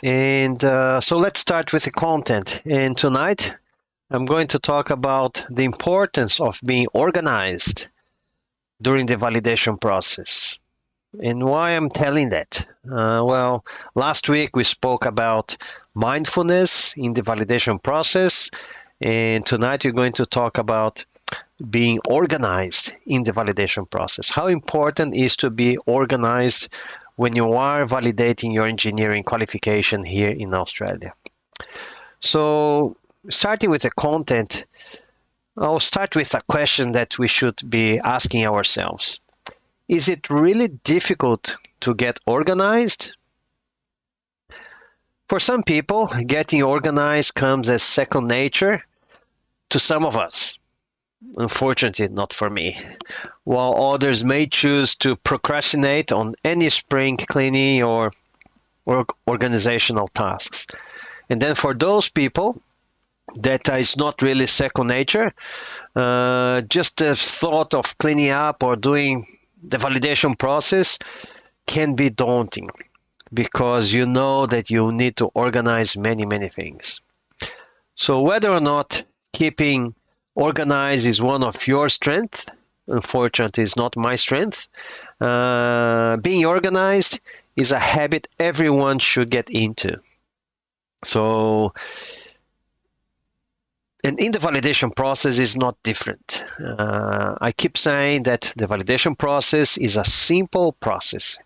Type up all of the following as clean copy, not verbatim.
And so let's start with the content. And tonight I'm going to talk about the importance of being organized during the validation process. And why I'm telling that? Well, last week we spoke about mindfulness in the validation process, and tonight we're going to talk about being organized in the validation process. How important is to be organized when you are validating your engineering qualification here in Australia? So, starting with the content, I'll start with a question that we should be asking ourselves. Is it really difficult to get organized? For some people, getting organized comes as second nature to some of us. Unfortunately, not for me. While others may choose to procrastinate on any spring cleaning or organizational tasks. And then for those people, that is not really second nature. Just the thought of cleaning up or doing the validation process can be daunting because you know that you need to organize many things. So whether or not keeping organized is one of your strengths, unfortunately it's not my strength, being organized is a habit everyone should get into. So, and in the validation process is not different. I keep saying that the validation process is a simple process.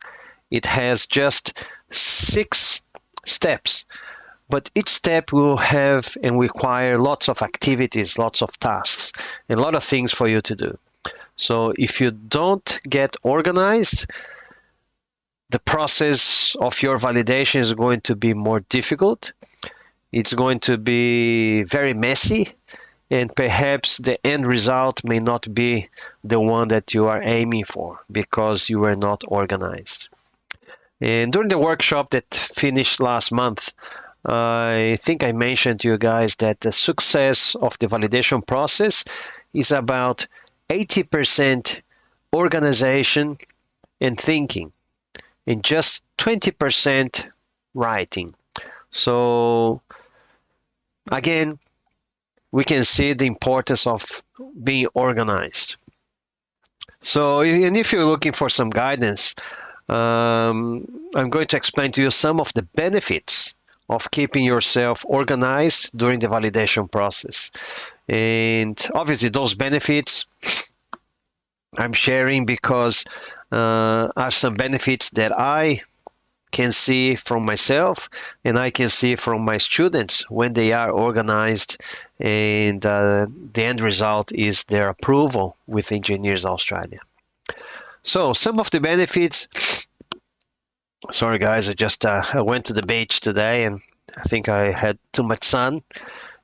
It has just 6 steps, but each step will have and require lots of activities, lots of tasks, and a lot of things for you to do. So if you don't get organized, the process of your validation is going to be more difficult. It's going to be very messy, and perhaps the end result may not be the one that you are aiming for because you were not organized. And during the workshop that finished last month, I think I mentioned to you guys that the success of the validation process is about 80% organization and thinking, and just 20% writing. So again, we can see the importance of being organized. So, and if you're looking for some guidance, I'm going to explain to you some of the benefits of keeping yourself organized during the validation process. And obviously those benefits I'm sharing because are some benefits that I can see from myself and I can see from my students when they are organized, and the end result is their approval with Engineers Australia. So some of the benefits, sorry guys, I went to the beach today and I think I had too much sun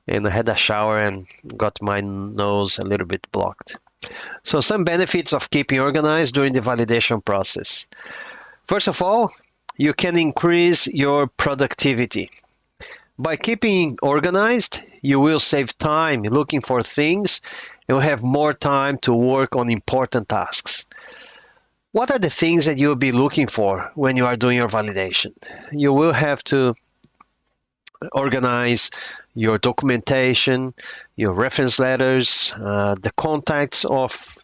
and I had a shower and got my nose a little bit blocked. So some benefits of keeping organized during the validation process. First of all, you can increase your productivity. By keeping organized, you will save time looking for things and will have more time to work on important tasks. What are the things that you'll be looking for when you are doing your validation? You will have to organize your documentation, your reference letters, the contacts of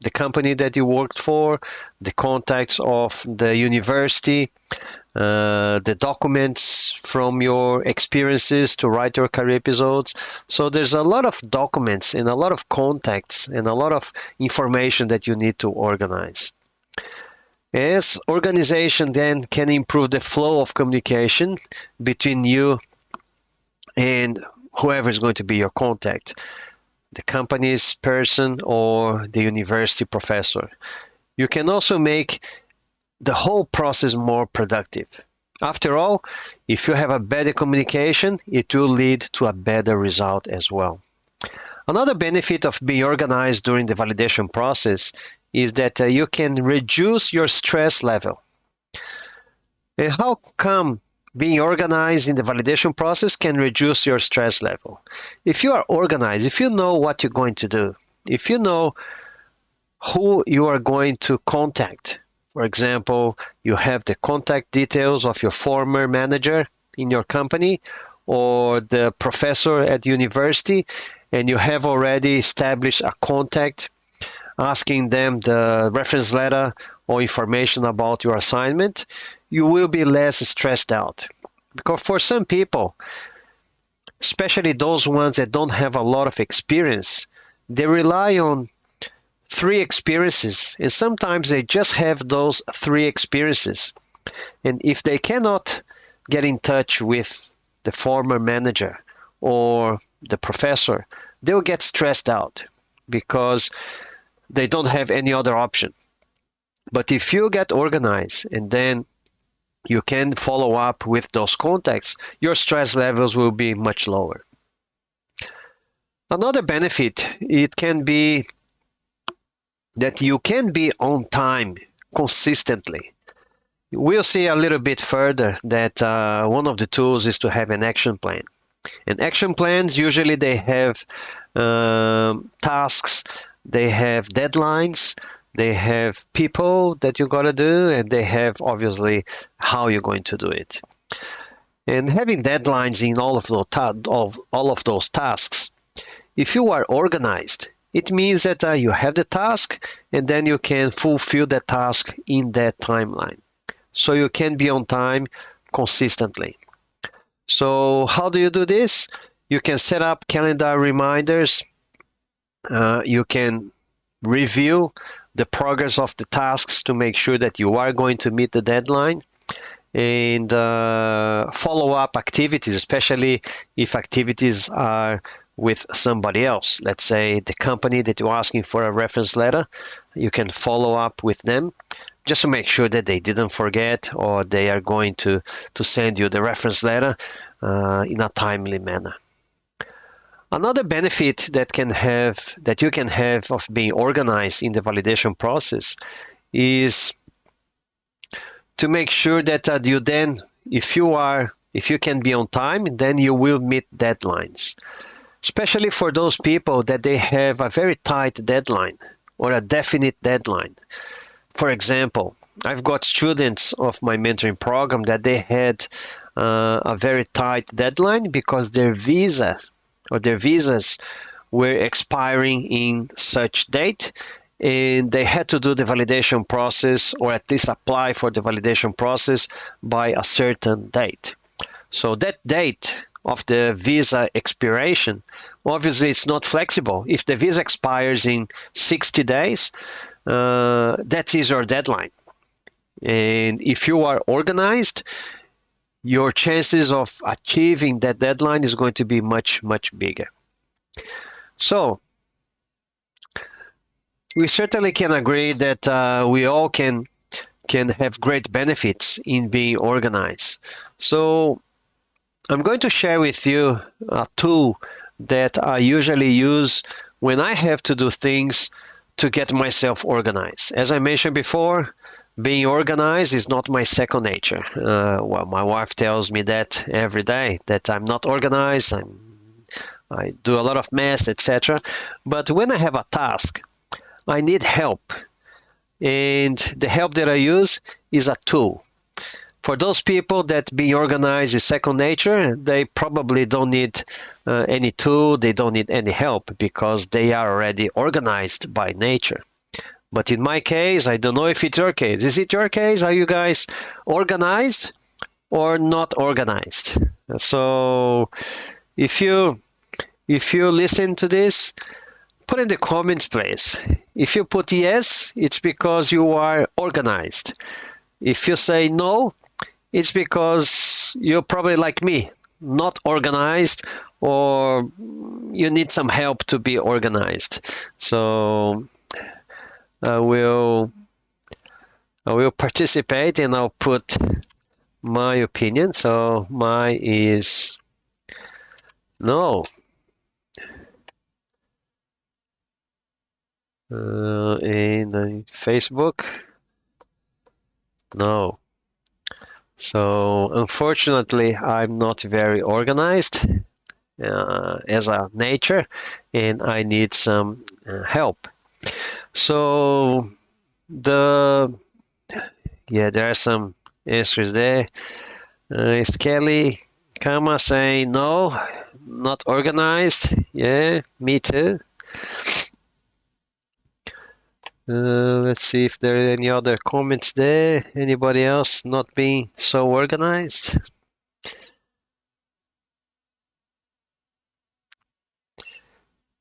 the company that you worked for, the contacts of the university, the documents from your experiences to write your career episodes. So there's a lot of documents and a lot of contacts and a lot of information that you need to organize. As organization then can improve the flow of communication between you and whoever is going to be your contact, the company's person or the university professor. You can also make the whole process more productive. After all, if you have a better communication, it will lead to a better result as well. Another benefit of being organized during the validation process is that you can reduce your stress level. And how come being organized in the validation process can reduce your stress level? If you are organized, if you know what you're going to do, if you know who you are going to contact, for example, you have the contact details of your former manager in your company or the professor at university, and you have already established a contact asking them the reference letter or information about your assignment, you will be less stressed out. Because for some people, especially those ones that don't have a lot of experience, they rely on 3 experiences, and sometimes they just have those 3 experiences. And if they cannot get in touch with the former manager or the professor, they'll get stressed out because they don't have any other option. But if you get organized and then you can follow up with those contacts, your stress levels will be much lower. Another benefit, it can be that you can be on time consistently. We'll see a little bit further that one of the tools is to have an action plan. And action plans, usually they have tasks, they have deadlines, they have people that you got to do, and they have obviously how you're going to do it. And having deadlines in all of those tasks, if you are organized, it means that you have the task and then you can fulfill the task in that timeline. So you can be on time consistently. So how do you do this? You can set up calendar reminders. You can review the progress of the tasks to make sure that you are going to meet the deadline, and follow up activities, especially if activities are with somebody else. Let's say the company that you're asking for a reference letter, you can follow up with them just to make sure that they didn't forget or they are going to send you the reference letter in a timely manner. Another benefit that you can have of being organized in the validation process is to make sure that you then, if you can be on time, then you will meet deadlines. Especially for those people that they have a very tight deadline or a definite deadline. For example, I've got students of my mentoring program that they had a very tight deadline because their visa or their visas were expiring in such date, and they had to do the validation process or at least apply for the validation process by a certain date. So that date of the visa expiration, obviously it's not flexible. If the visa expires in 60 days, that is your deadline. And if you are organized, your chances of achieving that deadline is going to be much, much bigger. So we certainly can agree that we all can have great benefits in being organized. So I'm going to share with you a tool that I usually use when I have to do things to get myself organized. As I mentioned before, being organized is not my second nature. Well, my wife tells me that every day, that I'm not organized, I do a lot of mess, etc. But when I have a task, I need help. And the help that I use is a tool. For those people that being organized is second nature, they probably don't need any tool, they don't need any help because they are already organized by nature. But in my case, I don't know if it's your case. Is it your case? Are you guys organized or not organized? So if you listen to this, put in the comments, please. If you put yes, it's because you are organized. If you say no, it's because you're probably like me, not organized, or you need some help to be organized. So I will participate and I'll put my opinion. So mine is no. In Facebook, no. So unfortunately, I'm not very organized as a nature, and I need some help. So there are some answers there. It's Kelly. Kama saying no, not organized. Yeah, me too. Let's see if there are any other comments there. Anybody else not being so organized?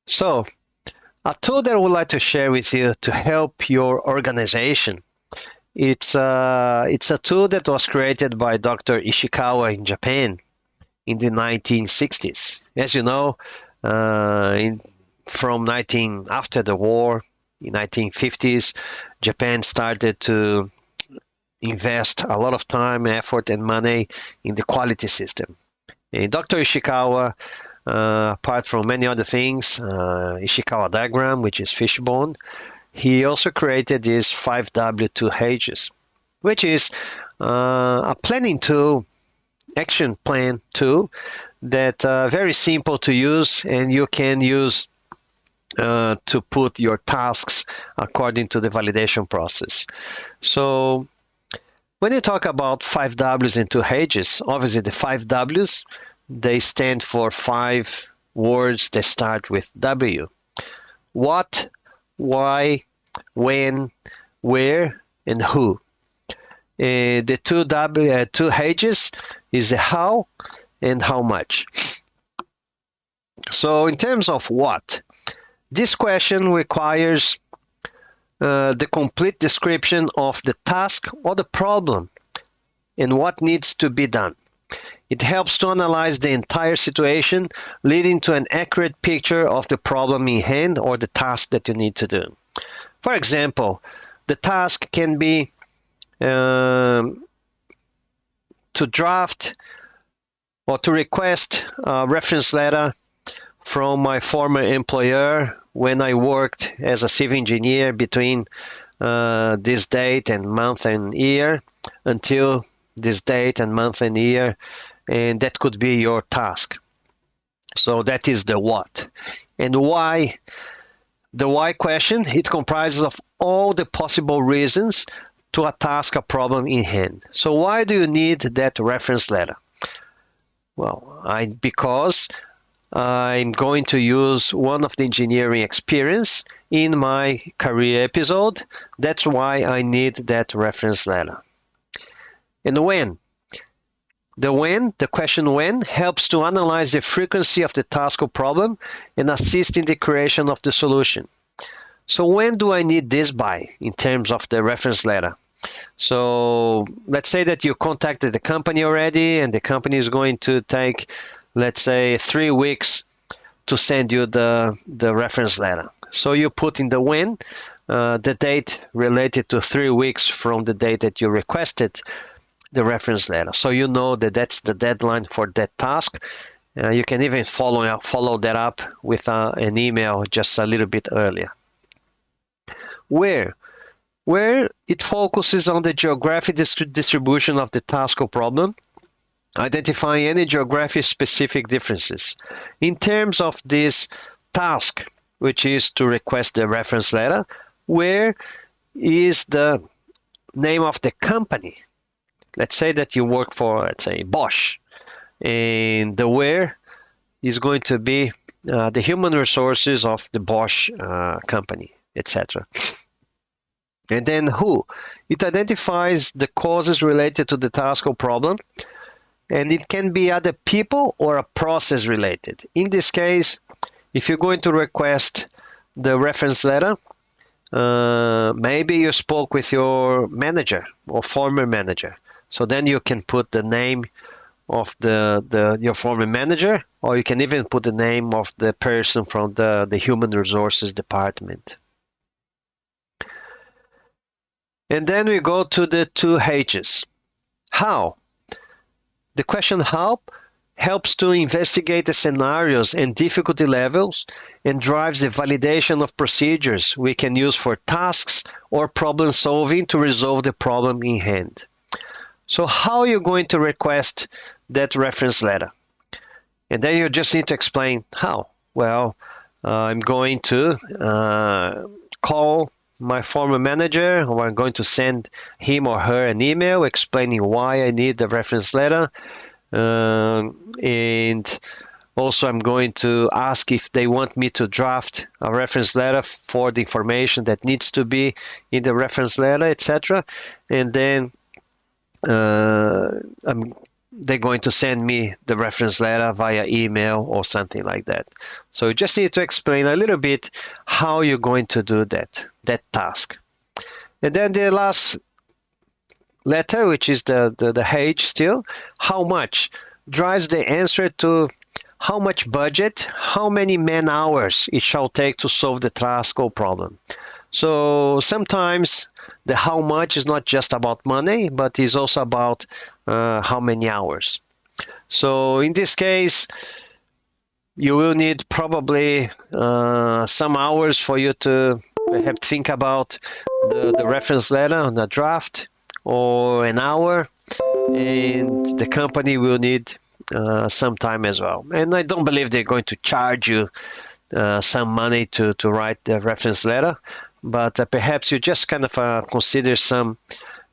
So, a tool that I would like to share with you to help your organization. It's a tool that was created by Dr. Ishikawa in Japan in the 1960s. As you know, from after the war in 1950s, Japan started to invest a lot of time, effort, and money in the quality system. And Dr. Ishikawa, apart from many other things, Ishikawa diagram, which is fishbone, he also created this 5W2Hs, which is a planning tool, action plan tool that very simple to use, and you can use to put your tasks according to the validation process. So when you talk about 5Ws and 2Hs, obviously the 5Ws, they stand for 5 words that start with W. What, why, when, where, and who. The 2Hs is the how and how much. So in terms of what, this question requires the complete description of the task or the problem and what needs to be done. It helps to analyze the entire situation, leading to an accurate picture of the problem in hand or the task that you need to do. For example, the task can be to draft or to request a reference letter from my former employer when I worked as a civil engineer between this date and month and year until this date and month and year, and that could be your task. So that is the what. And why? The why question, it comprises of all the possible reasons to a task, a problem in hand. So why do you need that reference letter? Well, because I'm going to use one of the engineering experience in my career episode. That's why I need that reference letter. And when? The question when, helps to analyze the frequency of the task or problem and assist in the creation of the solution. So when do I need this by in terms of the reference letter? So let's say that you contacted the company already and the company is going to take, let's say, 3 weeks to send you the reference letter. So you put in the when, the date related to 3 weeks from the date that you requested the reference letter. So you know that that's the deadline for that task. You can even follow that up with an email just a little bit earlier. Where it focuses on the geographic distribution of the task or problem, identifying any geographic specific differences. In terms of this task, which is to request the reference letter, where is the name of the company? Let's say that you work for, let's say, Bosch, and the where is going to be the human resources of the Bosch company, etc. And then who? It identifies the causes related to the task or problem, and it can be either people or a process related. In this case, if you're going to request the reference letter, maybe you spoke with your manager or former manager. So then you can put the name of your former manager, or you can even put the name of the person from the human resources department. And then we go to the 2Hs. How? The question how helps to investigate the scenarios and difficulty levels and drives the validation of procedures we can use for tasks or problem solving to resolve the problem in hand. So how are you going to request that reference letter? And then you just need to explain how. Well, I'm going to call my former manager, or I'm going to send him or her an email explaining why I need the reference letter. And also I'm going to ask if they want me to draft a reference letter for the information that needs to be in the reference letter, etc. And then they're going to send me the reference letter via email or something like that. So you just need to explain a little bit how you're going to do that task. And then the last letter, which is the H still, how much, drives the answer to how much budget, how many man hours it shall take to solve the task or problem. So sometimes the how much is not just about money, but is also about how many hours. So in this case, you will need probably some hours for you to have to think about the reference letter on the draft, or an hour, and the company will need some time as well. And I don't believe they're going to charge you some money to write the reference letter, but perhaps you just kind of consider some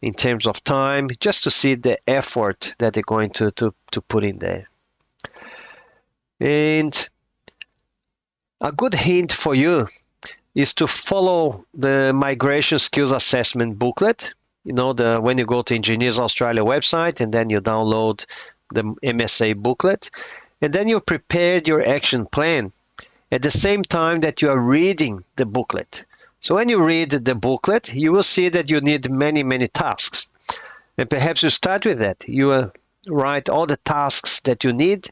in terms of time, just to see the effort that they're going to put in there. And a good hint for you is to follow the migration skills assessment booklet. You know, when you go to Engineers Australia website and then you download the MSA booklet, and then you prepared your action plan at the same time that you are reading the booklet. So when you read the booklet, you will see that you need many tasks. And perhaps you start with that. You write all the tasks that you need,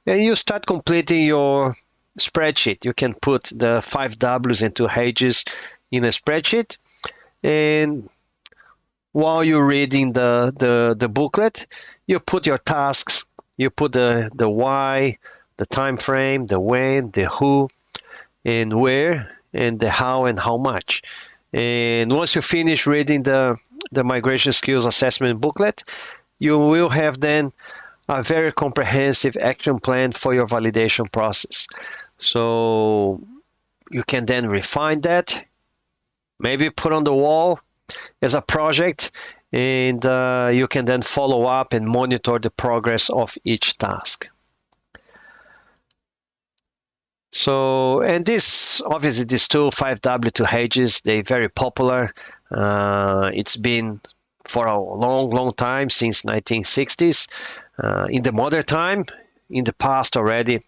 and you start completing your spreadsheet. You can put the 5 W's and 2 H's in a spreadsheet. And while you're reading the booklet, you put your tasks, you put the why, the time frame, the when, the who, and where, and the how and how much. And once you finish reading the migration skills assessment booklet, you will have then a very comprehensive action plan for your validation process. So you can then refine that, maybe put on the wall as a project, and you can then follow up and monitor the progress of each task. So, and this, obviously, this tool, 5W2H's, they're very popular. It's been for a long time, since 1960s. In the modern time, in the past already,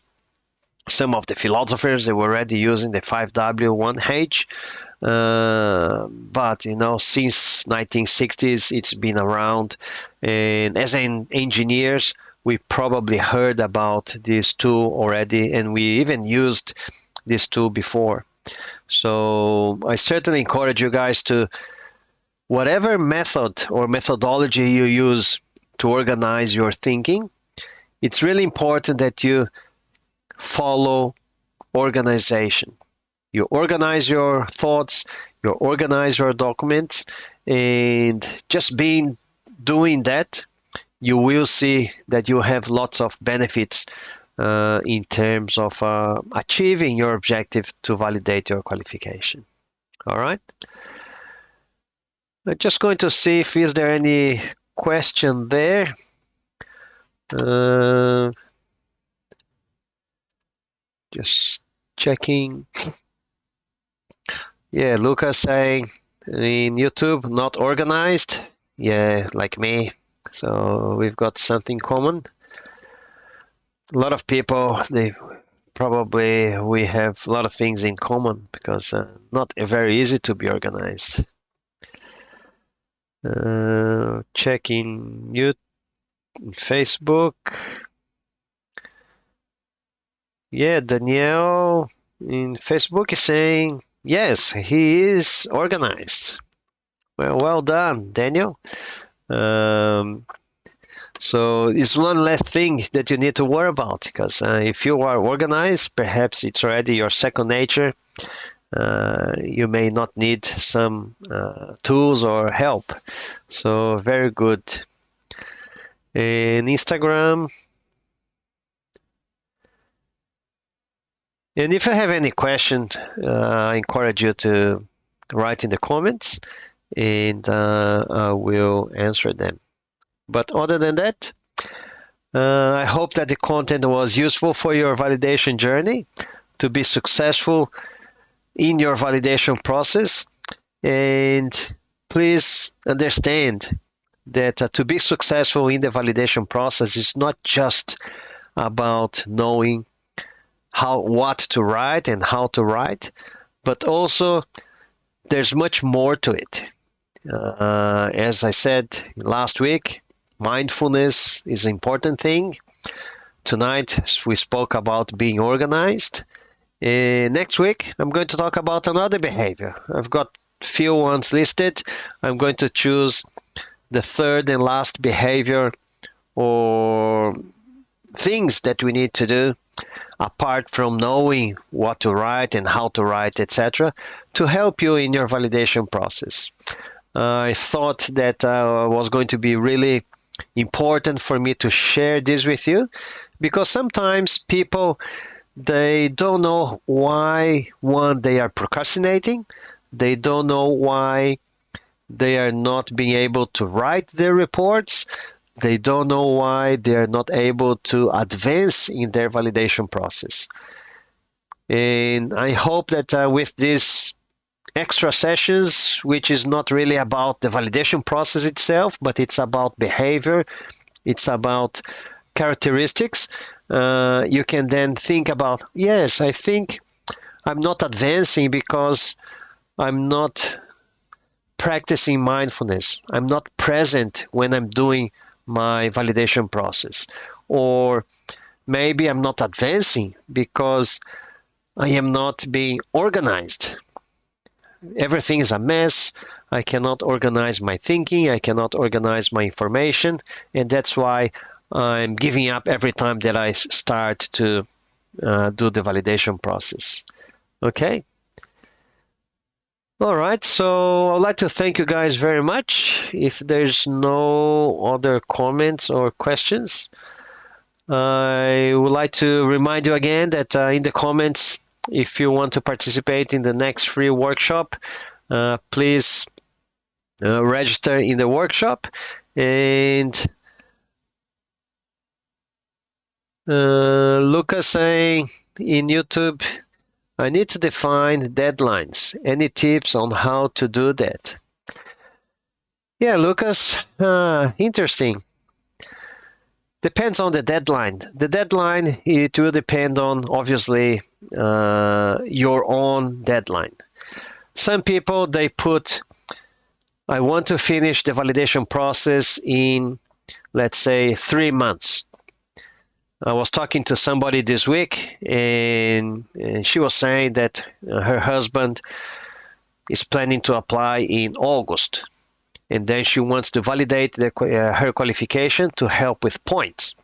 some of the philosophers, they were already using the 5W1H. But you know, since 1960s, it's been around, and as engineers, we probably heard about this tool already, and we even used this tool before. So I certainly encourage you guys to, whatever method or methodology you use to organize your thinking, it's really important that you follow organization. You organize your thoughts, you organize your documents, and just doing that, you will see that you have lots of benefits in terms of achieving your objective to validate your qualification. All right. I'm just going to see if is there any question there. Just checking. Yeah, Lucas saying in YouTube, not organized. Yeah, like me. So we've got something common. A lot of people, we have a lot of things in common, because not very easy to be organized. Checking Facebook. Yeah, Danielle in Facebook is saying, yes, he is organized. Well done, Daniel. So it's one less thing that you need to worry about, because if you are organized, perhaps it's already your second nature. You may not need some tools or help. So very good. And Instagram. And if you have any question, I encourage you to write in the comments, and I will answer them. But other than that, I hope that the content was useful for your validation journey to be successful in your validation process. And please understand that to be successful in the validation process is not just about knowing what to write and how to write, but also there's much more to it. As I said last week, mindfulness is an important thing. Tonight we spoke about being organized. Next week I'm going to talk about another behavior. I've got few ones listed. I'm going to choose the third and last behavior or things that we need to do apart from knowing what to write and how to write, etc., to help you in your validation process. I thought that was going to be really important for me to share this with you because sometimes people they don't know why they are procrastinating, they don't know why they are not being able to write their reports, they don't know why they are not able to advance in their validation process. And I hope that with this extra sessions, which is not really about the validation process itself, but it's about behavior, it's about characteristics. You can then think about, yes, I think I'm not advancing because I'm not practicing mindfulness. I'm not present when I'm doing my validation process. Or maybe I'm not advancing because I am not being organized. Everything is a mess. I cannot organize my thinking. I cannot organize my information. And that's why I'm giving up every time that I start to do the validation process. Okay. All right. So I'd like to thank you guys very much. If there's no other comments or questions, I would like to remind you again that in the comments, if you want to participate in the next free workshop, please register in the workshop. And Lucas saying in YouTube, I need to define deadlines. Any tips on how to do that? Yeah, Lucas, interesting. Depends on the deadline. The deadline, it will depend on, obviously, your own deadline. Some people, they put, I want to finish the validation process in, let's say, 3 months. I was talking to somebody this week, and she was saying that her husband is planning to apply in August. And then she wants to validate her qualification to help with points.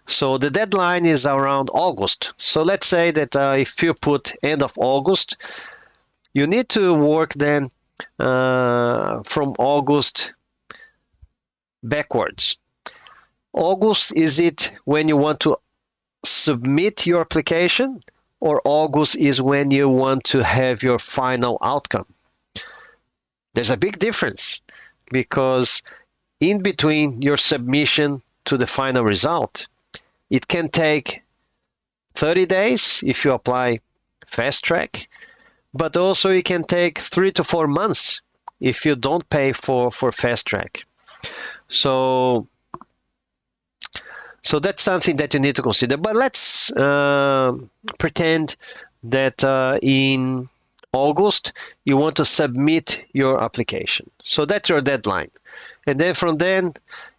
So the deadline is around August. So let's say that if you put end of August, you need to work then from August backwards. August, is it when you want to submit your application, or August is when you want to have your final outcome? There's a big difference, because in between your submission to the final result, it can take 30 days if you apply fast track, but also it can take 3 to 4 months if you don't pay for fast track. So that's something that you need to consider. But let's pretend that in August you want to submit your application. So that's your deadline. And then from then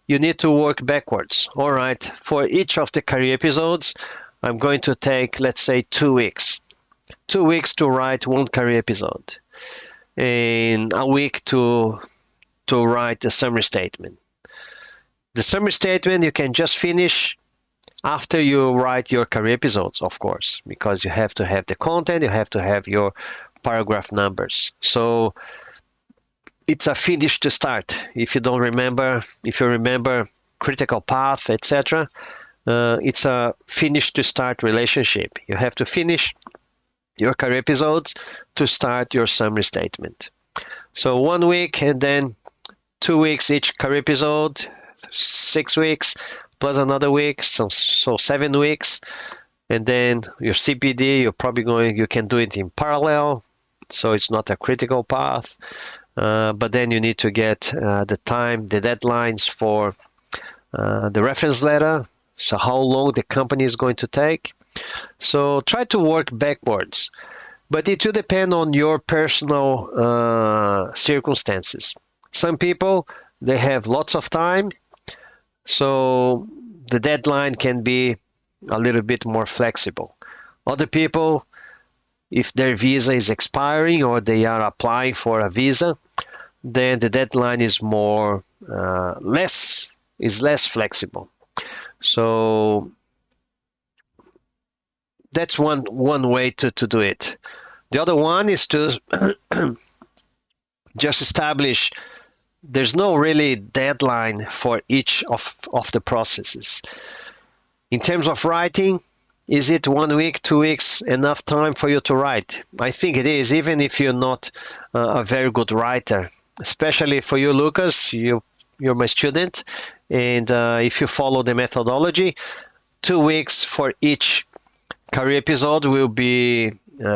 you need to work backwards. All right, for each of the career episodes, I'm going to take, let's say, 2 weeks. 2 weeks to write one career episode, and a week to write the summary statement. The summary statement you can just finish after you write your career episodes, of course, because you have to have the content, you have to have your paragraph numbers. So it's a finish to start. If you remember critical path, etc., it's a finish to start relationship. You have to finish your career episodes to start your summary statement. So 1 week and then 2 weeks each career episode, 6 weeks plus another week, so 7 weeks. And then your CPD, you can do it in parallel, so it's not a critical path. But then you need to get the deadlines for the reference letter, so how long the company is going to take. So try to work backwards, but it will depend on your personal circumstances. Some people, they have lots of time, so the deadline can be a little bit more flexible. Other people, if their visa is expiring or they are applying for a visa, then the deadline is less flexible. So that's one way to do it. The other one is to just establish there's no really deadline for each of the processes. In terms of writing, is it 1 week, 2 weeks, enough time for you to write? I think it is, even if you're not a very good writer. Especially for you, Lucas, you're my student, and if you follow the methodology, 2 weeks for each career episode will be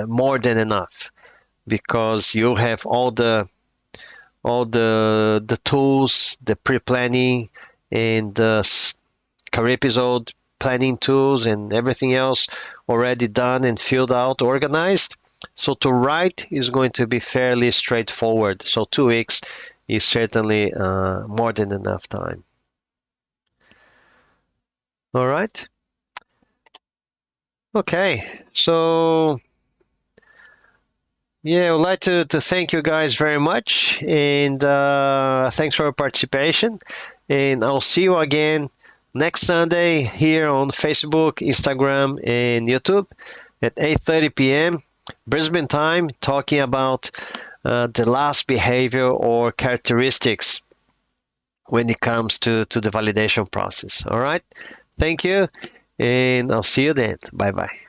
more than enough, because you have all the tools, the pre-planning, and the career episode planning tools and everything else already done and filled out, organized. So to write is going to be fairly straightforward. So 2 weeks is certainly more than enough time. All right. Okay. So yeah, I would like to thank you guys very much, and thanks for your participation. And I'll see you again next Sunday here on Facebook, Instagram, and YouTube at 8:30 p.m. Brisbane time, talking about the last behavior or characteristics when it comes to the validation process. All right. Thank you, and I'll see you then. Bye-bye.